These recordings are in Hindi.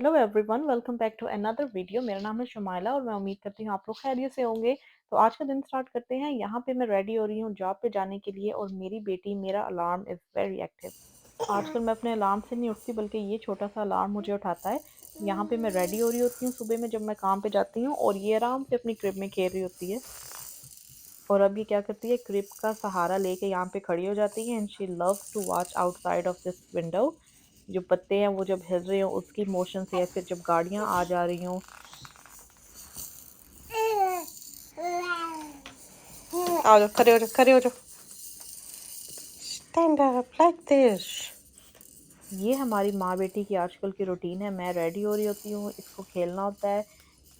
Hello everyone, welcome back to another video. मेरा नाम है शुमाइला और मैं उम्मीद करती हूँ आप लोग खैरियत से होंगे। तो आज का दिन स्टार्ट करते हैं। यहाँ पे मैं रेडी हो रही हूँ जॉब पे जाने के लिए और मेरी बेटी मेरा अलार्म इज़ वेरी एक्टिव। आजकल मैं अपने अलार्म से नहीं उठती बल्कि ये छोटा सा अलार्म मुझे उठाता है। यहाँ पे मैं रेडी हो रही होती हूँ सुबह में जब मैं काम पे जाती हूँ और ये आराम से अपनी क्रिब में खेल रही होती है। और अब ये क्या करती है, क्रिब का सहारा लेके यहाँ पे खड़ी हो जाती है and she loves to watch outside of this window. जो पत्ते हैं वो जब हिल रहे हो उसकी मोशन से या फिर जब गाड़ियाँ आ जा रही हों। आ जाओ, खड़े हो जाओ, खड़े हो जाओ। Stand up like this. ये हमारी माँ बेटी की आजकल की रूटीन है। मैं रेडी हो रही होती हूँ, इसको खेलना होता है,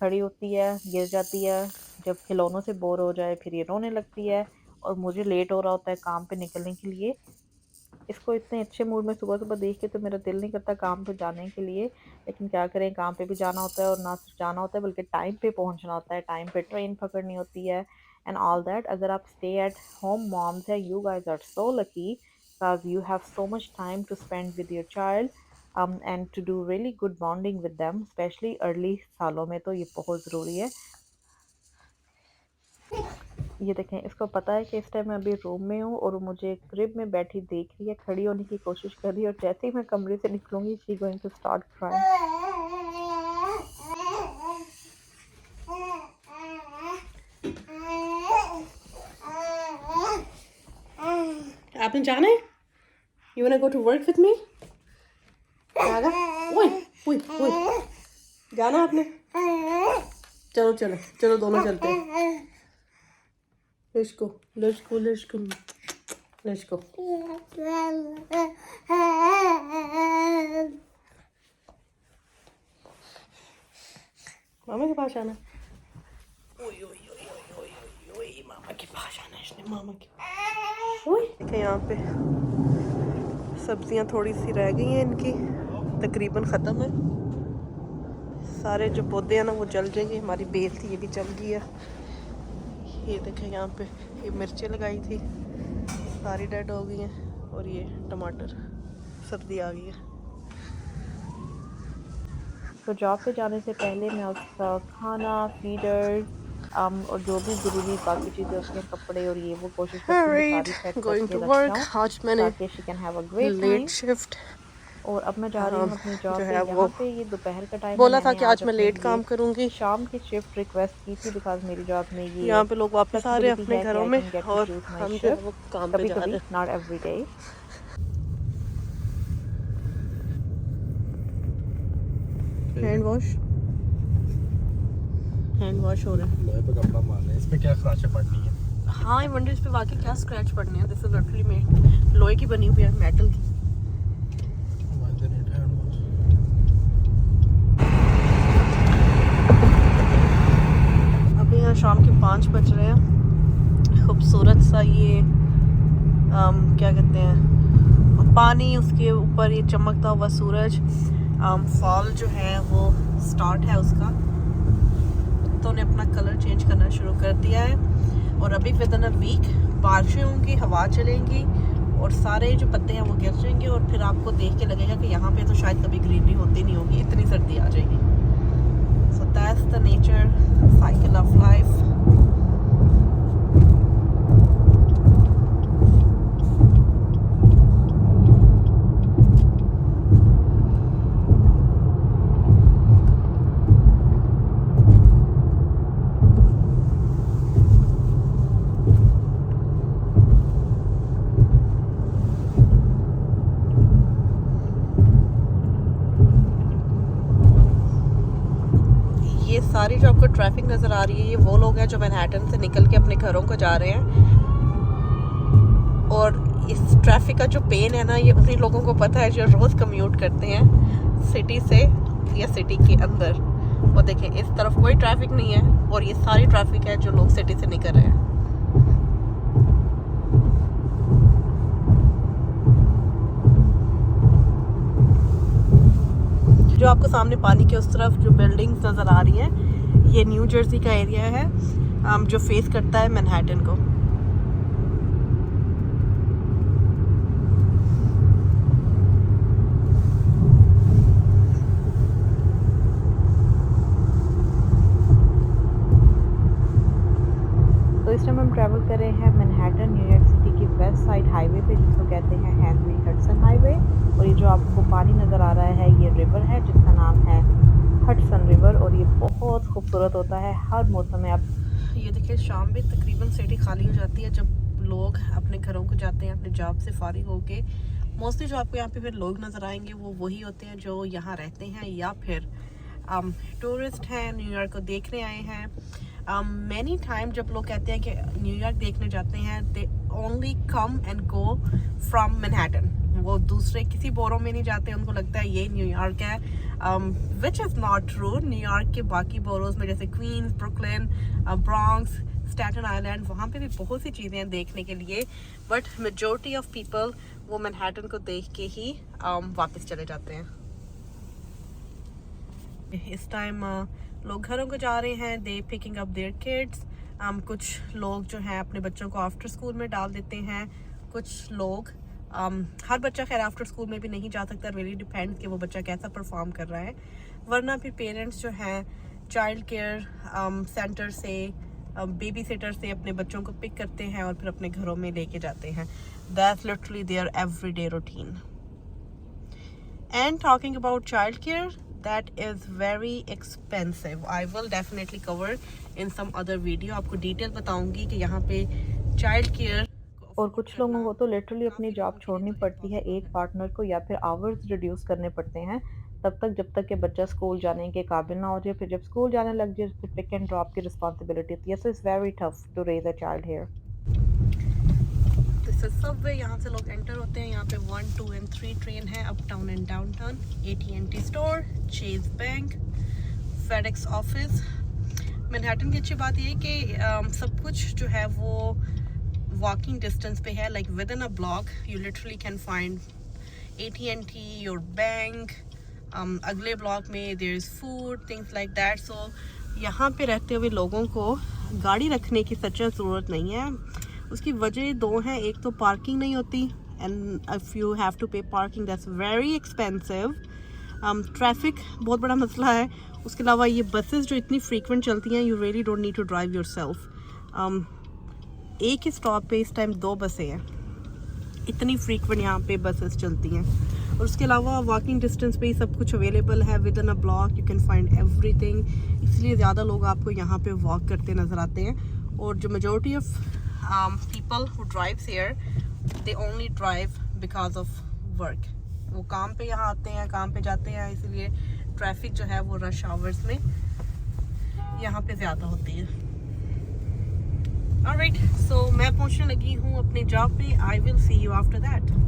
खड़ी होती है, गिर जाती है, जब खिलौनों से बोर हो जाए फिर ये रोने लगती है और मुझे लेट हो रहा होता है काम पे निकलने के लिए। इसको इतने अच्छे मूड में सुबह-सुबह देख के तो मेरा दिल नहीं करता काम पे जाने के लिए, लेकिन क्या करें, काम पे भी जाना होता है और ना सिर्फ जाना होता है बल्कि टाइम पे पहुँचना होता है, टाइम पे ट्रेन पकड़नी होती है एंड ऑल दैट। अगर आप स्टे एट होम मॉम्स हैं, you guys are so lucky because you have so much time to spend with your child and to do really good bonding with them, specially early सालों में तो ये बहुत ज़रूरी है। ये देखें, इसको पता है कि इस टाइम मैं अभी रूम में हूँ और वो मुझे क्रिब में बैठी देख रही है, खड़ी होने की कोशिश कर रही है और जैसे ही मैं कमरे से निकलूंगी she going to start crying. आपने जाना है? You want to go to work with me? जाना? ओए ओए ओए, जाना आपने? चलो चलो चलो, दोनों चलते हैं। Let's go let's go let's go let's go. मामा के पास आना। ओए ओए ओए ओए ओए ओए, मामा के पास आना है इसने, मामा के। ओए देखिए, यहाँ पे सब्जियां थोड़ी सी रह गई हैं इनकी, तकरीबन ख़त्म है। सारे जो पौधे हैं ना वो जल जाएंगे। हमारी बेल थी, ये भी जल गई है। ये देखें, यहाँ पे ये मिर्चें लगाई थी, सारी डेड हो गई हैं। और ये टमाटर, सर्दी आ गई है। तो जॉब पे जाने से पहले मैं उसका खाना, फीडर और जो भी ज़रूरी बाकी चीज़ें होती हैं, कपड़े और ये वो कोशिश करती हूँ कि सारी सेट गोइंग करके टू रख वर्क। जाऊँ आज मैंने ताकि she can have a great late time. Shift और अब मैं जा रही हूँ अपनी जो जॉब पे। है वो यहाँ पे ये दोपहर का टाइम है, बोला था मैंने कि आज आज मैं अपने लेट लिए काम करूँगी। शाम की शिफ्ट रिक्वेस्ट की थी बिकॉज़ मेरी जॉब में ये यहाँ पे लोग वापस आ रहे हैं फ्लेक्सिबिलिटी अपने है कि घरों आई में कैन गेट टू और चूज़ माय हम जो है शिफ्ट वो काम पे जा कभी-कभी, रहे हैं। Not every day. Hand wash हो रहे हैं। लोहे पे कपड़ा मारना है, इसमें क्या खराशें पड़नी है? हाँ, आई वंडर इस पे वाकई क्या स्क्रैच पड़ने हैं। दिस इज लिटरली मेड, लोहे की बनी हुई है, मेटल की। अभी यहाँ शाम के 5 बज रहे हैं। खूबसूरत सा ये क्या कहते हैं, पानी, उसके ऊपर ये चमकता हुआ सूरज। फॉल जो है वो स्टार्ट है उसका, तो ने अपना कलर चेंज करना शुरू कर दिया है। और अभी विद इन अ वीक बारिशें होंगी, हवा चलेंगी और सारे जो पत्ते हैं वो गिर जाएंगे और फिर आपको देख के लगेगा कि यहाँ पे तो शायद कभी ग्रीनरी होती नहीं होगी, इतनी सर्दी आ जाएगी। So that's the nature cycle of life. ये सारी जो आपको ट्रैफिक नज़र आ रही है, ये वो लोग हैं जो मैनहट्टन से निकल के अपने घरों को जा रहे हैं। और इस ट्रैफिक का जो पेन है ना, ये उन्हीं लोगों को पता है जो रोज़ कम्यूट करते हैं सिटी से या सिटी के अंदर। और देखें, इस तरफ कोई ट्रैफिक नहीं है और ये सारी ट्रैफिक है जो लोग सिटी से निकल रहे हैं। जो आपको सामने पानी के उस तरफ जो बिल्डिंग्स नज़र आ रही हैं, ये न्यू जर्सी का एरिया है जो फेस करता है मैनहट्टन को। तो इस टाइम हम ट्रैवल कर रहे हैं मैनहट्टन न्यूयॉर्क सिटी की वेस्ट साइड हाईवे पे, जिसको कहते हैं हेनरी हडसन हाईवे। और ये जो आपको पानी नज़र आ रहा है ये रिवर है जिसका नाम है हडसन रिवर, और ये बहुत खूबसूरत होता है हर मौसम में। आप ये देखिए शाम में तकरीबन सिटी खाली हो जाती है जब लोग अपने घरों को जाते हैं अपने जॉब से फारिग होके। मोस्टली जो आपको यहाँ पे फिर लोग नज़र आएंगे वो वही होते हैं जो यहाँ रहते हैं या फिर टूरिस्ट हैं, न्यूयॉर्क को देखने आए हैं। मैनी टाइम जब लोग कहते हैं कि न्यूयॉर्क देखने जाते हैं, they only come and go from Manhattan. वो दूसरे किसी बोरों में नहीं जाते, उनको लगता है ये न्यूयॉर्क है, which is not true. New York के बाकी बोरोज में जैसे queen's, Brooklyn, Bronx, Staten island, वहाँ पे भी बहुत सी चीज़ें हैं देखने के लिए, बट मेजॉरिटी ऑफ पीपल वो मैनहट्टन को देख के ही वापस चले जाते हैं। इस टाइम लोग घरों को जा रहे हैं, दे पिकिंग अप देयर किड्स। कुछ लोग जो हैं अपने बच्चों को आफ्टर स्कूल में डाल देते हैं, कुछ लोग हर बच्चा खैर आफ्टर स्कूल में भी नहीं जा सकता, रियली डिपेंड्स कि वो बच्चा कैसा परफॉर्म कर रहा है। वरना फिर पेरेंट्स जो हैं चाइल्ड केयर सेंटर से, बेबी सिटर से अपने बच्चों को पिक करते हैं और फिर अपने घरों में लेके जाते हैं। That's literally there everyday routine. And talking about childcare, that is very expensive. I will definitely cover in some other video. आपको डिटेल बताऊंगी कि यहाँ पे चाइल्ड केयर और कुछ लोगों को तो लिटरली अपनी जॉब छोड़नी पड़ती है एक पार्टनर को, या फिर आवर्स रिड्यूस करने पड़ते हैं तब तक जब तक कि बच्चा स्कूल जाने के काबिल ना हो जाए। फिर जब स्कूल जाने लग जाए फिर पिक एंड ड्रॉप की रिस्पॉन्सिबिलिटी होती है। So it's very tough to raise a child here. This is subway. यहाँ से लोग एंटर होते हैं। यहाँ पे 1, 2 एंड 3 ट्रेन है up town and down town. AT&T store, chase bank, FedEx office. Manhattan की अच्छी बात ये है कि सब कुछ जो है वो वॉकिंग डिस्टेंस पे है, like within a block you literally can find AT&T, your bank. अगले ब्लॉक में there is food, things like that. So यहाँ पे रहते हुए लोगों को गाड़ी रखने की सच्चा ज़रूरत नहीं है। उसकी वजह दो हैं, एक तो पार्किंग नहीं होती, and if you have to pay parking that's very expensive. Traffic बहुत बड़ा मसला है। उसके अलावा ये बसेस जो इतनी फ्रीक्वेंट चलती हैं, you really don't need to drive yourself. एक ही स्टॉप पे इस टाइम 2 बसें हैं, इतनी फ्रीक्वेंट यहाँ पे बसेस चलती हैं। और उसके अलावा वॉकिंग डिस्टेंस पे ही सब कुछ अवेलेबल है, with in a block you can find everything. इसलिए ज़्यादा लोग आपको यहाँ पे वॉक करते नज़र आते हैं। और जो majority of people who drives here, they only drive because of work. वो काम पे यहाँ आते हैं, काम पे जाते हैं, इसलिए ट्रैफिक जो है वो रश आवर्स में यहाँ पे ज़्यादा होती है। Alright, so मैं पहुँचने लगी हूँ अपने जॉब पे। I will see you after that.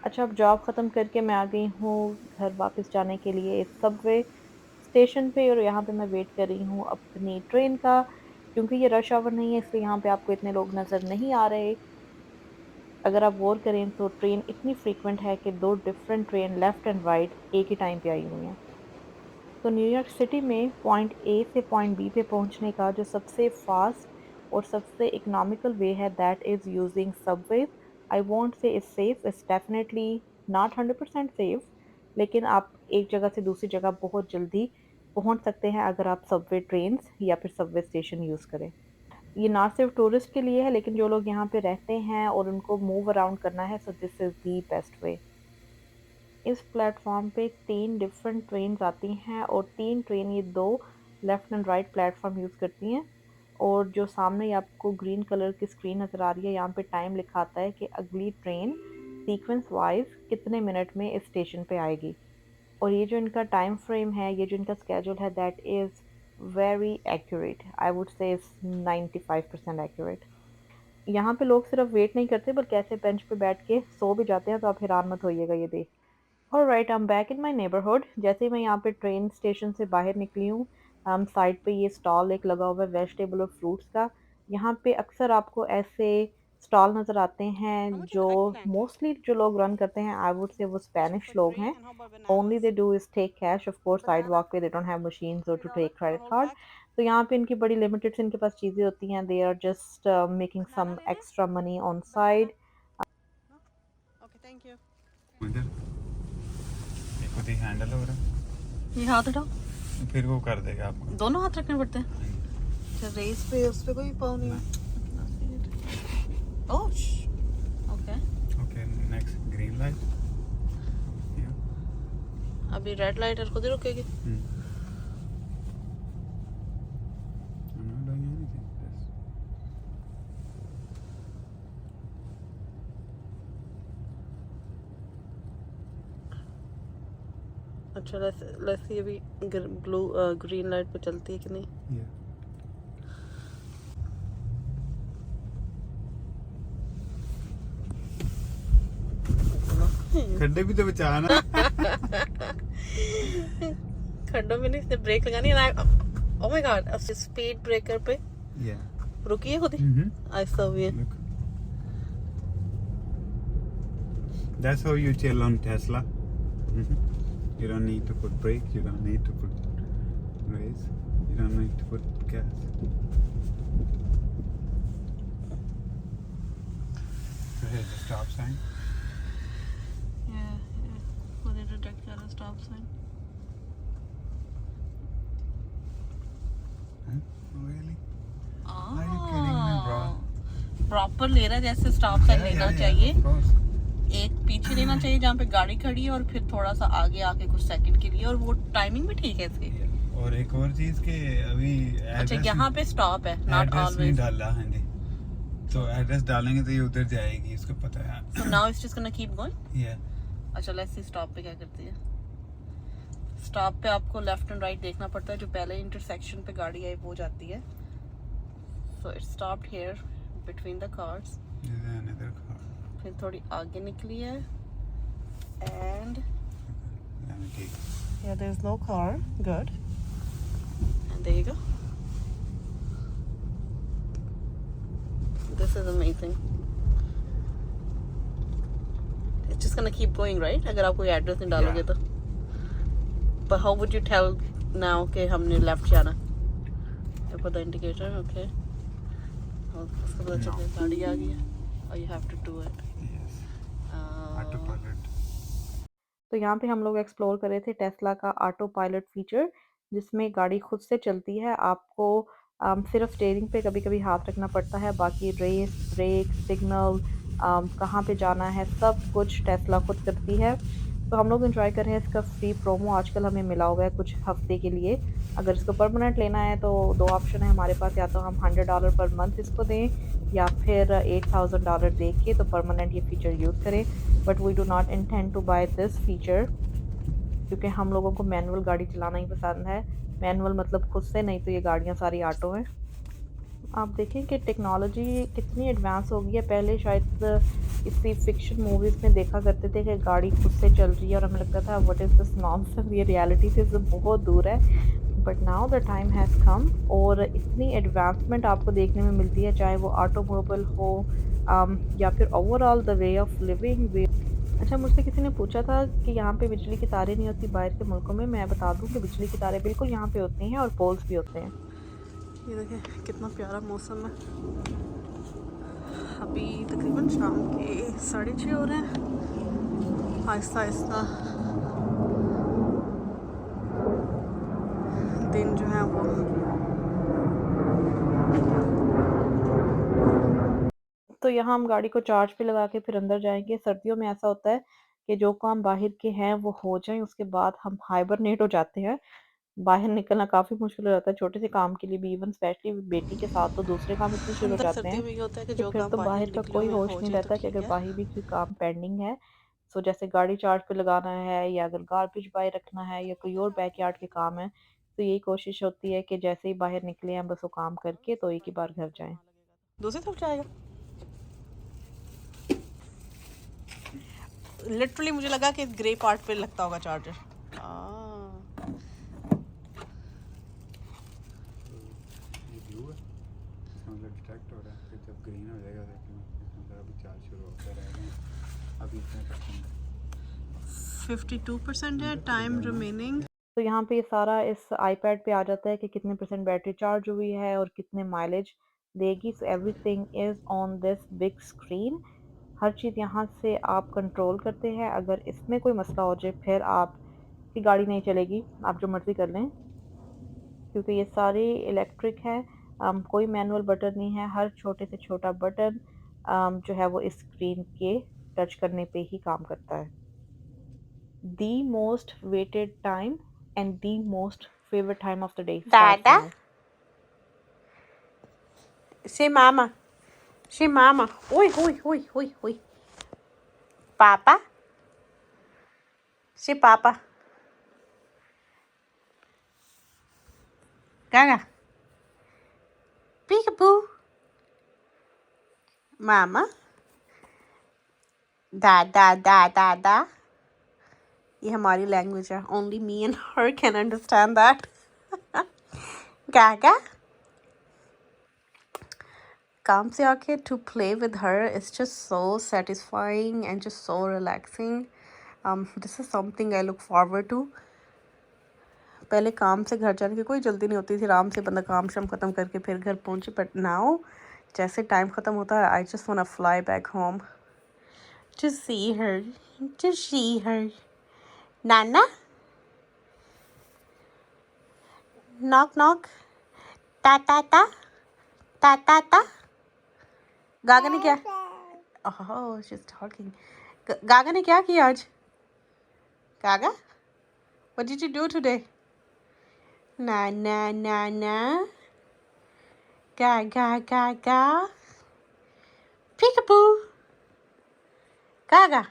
अच्छा, अब जॉब ख़त्म करके मैं आ गई हूँ घर वापस जाने के लिए इस सबवे स्टेशन पे, और यहाँ पे मैं वेट कर रही हूँ अपनी ट्रेन का। क्योंकि ये रश आवर नहीं है इसलिए यहाँ पे आपको इतने लोग नज़र नहीं आ रहे। अगर आप गौर करें तो ट्रेन इतनी फ्रीक्वेंट है कि 2 different train left and right एक ही टाइम पे आई हुई हैं। तो न्यूयॉर्क सिटी में पॉइंट ए से पॉइंट बी पे पहुंचने का जो सबसे फास्ट और सबसे इकोनॉमिकल वे है, that is using subways. I won't say it's safe, it's definitely not 100% safe, लेकिन आप एक जगह से दूसरी जगह बहुत जल्दी पहुंच सकते हैं अगर आप सबवे ट्रेन्स या फिर सबवे स्टेशन यूज़ करें। ये ना सिर्फ टूरिस्ट के लिए है, लेकिन जो लोग यहाँ पे रहते हैं और उनको मूव अराउंड करना है, so this is the best way. इस प्लेटफॉर्म पे 3 डिफरेंट ट्रेन्स आती हैं और 3 ट्रेन ये 2 left and right platform use करती हैं। और जो सामने ही आपको ग्रीन कलर की स्क्रीन नज़र आ रही है, यहाँ पे टाइम लिखा आता है कि अगली ट्रेन सीक्वेंस वाइज कितने मिनट में इस स्टेशन पे आएगी। और ये जो इनका टाइम फ्रेम है, ये जो इनका स्केड्यूल है, that is very accurate, I would say 95% accurate. यहाँ पे लोग सिर्फ वेट नहीं करते बल्कि ऐसे बेंच पे बैठ के सो भी जाते हैं, तो आप हैरान मत होइएगा ये देख। Alright, I am back in my neighbourhood. जैसे ही मैं यहाँ पे ट्रेन स्टेशन से बाहर निकली हूँ, साइड पे ये स्टॉल एक लगा हुआ है वेजिटेबल और फ्रूट्स का। यहाँ पे अक्सर आपको ऐसे स्टॉल नज़र आते हैं जो मोस्टली जो लोग रन करते हैं, आई वुड से वो स्पेनिश लोग हैं। Only they do is take cash, of course sidewalk पे दे डोंट हैव मशीन्स और टू टेक क्रेडिट कार्ड। तो यहाँ पे इनकी बड़ी लिमिटेड इनके पास चीज़ें होती हैं, they are just making some extra money on side. Okay, thank you. उधर एक खुद ही हैंडल हो रहा ये हाथ हटाओ, है, फिर वो कर देगा आपको। दोनों हाथ रखने पड़ते हैं। अच्छा, रेस पे उस पे कोई पाँव नहीं है। Oh, okay. Okay, next green light. अभी रेड लाइट है, खुद ही रुकेगी। I'm not doing anything. Yes. अच्छा, लेट्स सी अभी ब्लू ग्रीन लाइट पे चलती है कि नहीं। Yeah. खड्डे भी तो बचाना। खड्डों में नहीं, इसने ब्रेक लगानी है ना। ओह माय गॉड, अब स्पीड ब्रेकर पे Yeah. रुकी है खुद ही। ऐसा हुई है। Look. That's how you chill on Tesla. You don't need to put brake. You don't need to put race. You don't need to put gas. Here's the stop sign. खुद ही डिटेक्ट कर रहा stop sign. Huh? Oh, really? Are you kidding me, bro? Proper ले रहा है जैसे स्टॉप साइन Yeah, लेना yeah, yeah, चाहिए। of course. एक पीछे लेना चाहिए जहाँ पे गाड़ी खड़ी है, और फिर थोड़ा सा आगे आके कुछ सेकंड के लिए, और वो टाइमिंग भी ठीक है इसकी। Yeah. और एक और चीज के अभी अच्छा, address यहाँ पे स्टॉप है, नॉट एड्रेस नहीं ऑलवेज। डाला। हाँ जी, तो एड्रेस डालेंगे तो ये उधर जाएगी, इसको पता है। So now it's just gonna keep going. Yeah. अच्छा, लेट्स सी स्टॉप पे क्या करती है। स्टॉप पे आपको लेफ्ट एंड राइट देखना पड़ता है, जो पहले इंटरसेक्शन पे गाड़ी आई वो जाती है। So it stopped here between the cars. There's another car. फिर थोड़ी आगे निकली है, and Let me take. yeah, there's no car. Good. And there you go. This is amazing. It's just gonna keep going, right? अगर आप कोई एड्रेस नहीं डालोगे Yeah. तो। But how would you tell now कि हमने लेफ्ट जाना? You put the indicator, okay. और उसको पता चल No. गया गाड़ी आ गई है, और you have to do it. Yes. Autopilot. तो यहाँ पे हम लोग एक्सप्लोर कर रहे थे टेस्ला का ऑटो पायलट फीचर, जिसमें गाड़ी खुद से चलती है। आपको सिर्फ स्टीयरिंग पे कभी कभी हाथ रखना पड़ता है, बाकी रेस, ब्रेक, सिग्नल, कहाँ पे जाना है, सब कुछ टेस्ला खुद करती है। तो हम लोग एंजॉय कर रहे हैं इसका फ्री प्रोमो आजकल हमें मिला हुआ है कुछ हफ्ते के लिए। अगर इसको परमानेंट लेना है तो दो ऑप्शन है हमारे पास, या तो हम $100 पर मंथ इसको दें, या फिर $8,000 दे के तो परमानेंट ये फीचर यूज़ करें। But we do not intend to buy this feature, क्योंकि हम लोगों को मैनुअल गाड़ी चलाना ही पसंद है। मैनुअल मतलब खुद से, नहीं तो ये गाड़ियाँ सारी ऑटो हैं। आप देखें कि टेक्नोलॉजी कितनी एडवांस हो गई है। पहले शायद इसी फिक्शन मूवीज़ में देखा करते थे कि गाड़ी खुद से चल रही है और हमें लगता था व्हाट इज़ दिस नॉनसेंस, ये रियलिटी से तो बहुत दूर है। But now the time has come, और इतनी एडवांसमेंट आपको देखने में मिलती है, चाहे वो ऑटोमोबाइल हो या फिर overall the way of living way. अच्छा, मुझसे किसी ने पूछा था कि यहाँ पे बिजली की तारें नहीं होती बाहर के मुल्कों में। मैं बता दूँ कि बिजली की तारें बिल्कुल यहाँ पे होती हैं, और पोल्स भी होते हैं। ये देखिए कितना प्यारा मौसम है। अभी तकरीबन शाम के 6:30 हो रहे हैं। आहिस्ता आहिस्ता दिन जो है वो तो यहाँ हम गाड़ी को चार्ज पे लगा के फिर अंदर जाएंगे। सर्दियों में ऐसा होता है कि जो काम बाहर के हैं वो हो जाएं, उसके बाद हम हाइबरनेट हो जाते हैं। बाहर निकलना काफ़ी मुश्किल हो जाता है छोटे से काम के लिए भी, इवन स्पेशली बेटी के साथ तो दूसरे काम इतने शुरू हो अंदर जाते सर्दियों हैं में ये होता है कि कि जो फिर काम तो बाहर बाहर का निकले कोई हुए होश हो नहीं जाए तो रहता कि ठीक अगर है। बाहर भी कोई काम पेंडिंग है। सो जैसे गाड़ी चार्ज पे लगाना है, या अगर गार्बेज बाहर रखना है, या कोई और बैकयार्ड के काम है, तो यही कोशिश होती है कि जैसे ही बाहर निकले हैं बस वो काम करके तो एक ही बार घर जाएं। दूसरी तरफ जाएगा। लिटरली मुझे लगा कि ग्रे पार्ट पे लगता होगा चार्जर। ये व्यू है, इसका मतलब डिटेक्ट हो रहा है, फिर जब ग्रीन हो जाएगा तो इसका मतलब अभी चार्ज शुरू होता रहेगा। अभी इतना परसेंट 52% है, टाइम रिमेनिंग। तो यहाँ पे ये सारा इस आईपैड पे आ जाता है कि कितने परसेंट बैटरी चार्ज हुई है और कितने माइलेज देगी। So everything is on this big screen. हर चीज़ यहाँ से आप कंट्रोल करते हैं। अगर इसमें कोई मसला हो जाए फिर आपकी गाड़ी नहीं चलेगी, आप जो मर्ज़ी कर लें, क्योंकि ये सारी इलेक्ट्रिक है। कोई मैनुअल बटन नहीं है, हर छोटे से छोटा बटन जो है वो इस स्क्रीन के टच करने पे ही काम करता है। The most waited time and the most favorite time of the day starts Dada, now. say mama. Say mama. Oi, oi, oi, oi, oi. Papa. Say papa. Gaga. Peekaboo. Mama. Da da da da da. ये हमारी लैंग्वेज है. Only me and her can understand that. Gaga. काम से आके to play with her is just so satisfying and just so relaxing. This is something I look forward to. पहले काम से घर जाने की कोई जल्दी नहीं होती थी, आराम से बंदा काम शाम ख़त्म करके फिर घर पहुंचे. बट नाउ जैसे टाइम ख़त्म होता है, I just want to fly back home to see her, to see her. नाना, नॉक नॉक, ता ता ता, ता ता ता. गागा ने क्या, ओह शी इज टॉकिंग. गागा ने क्या किया आज? गागा, what did you do today? ना ना ना ना, गा गा गा गा. Peekaboo. Gaga.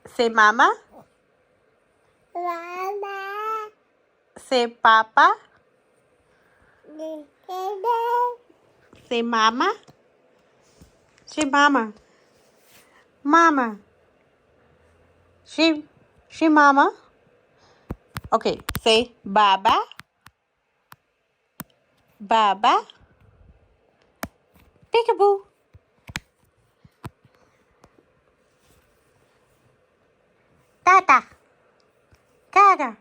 Say mama. Mama. Say papa. Say mama. Say mama. Mama. She mama. Okay, say baba. Baba. Peekaboo. Tata. Gaga.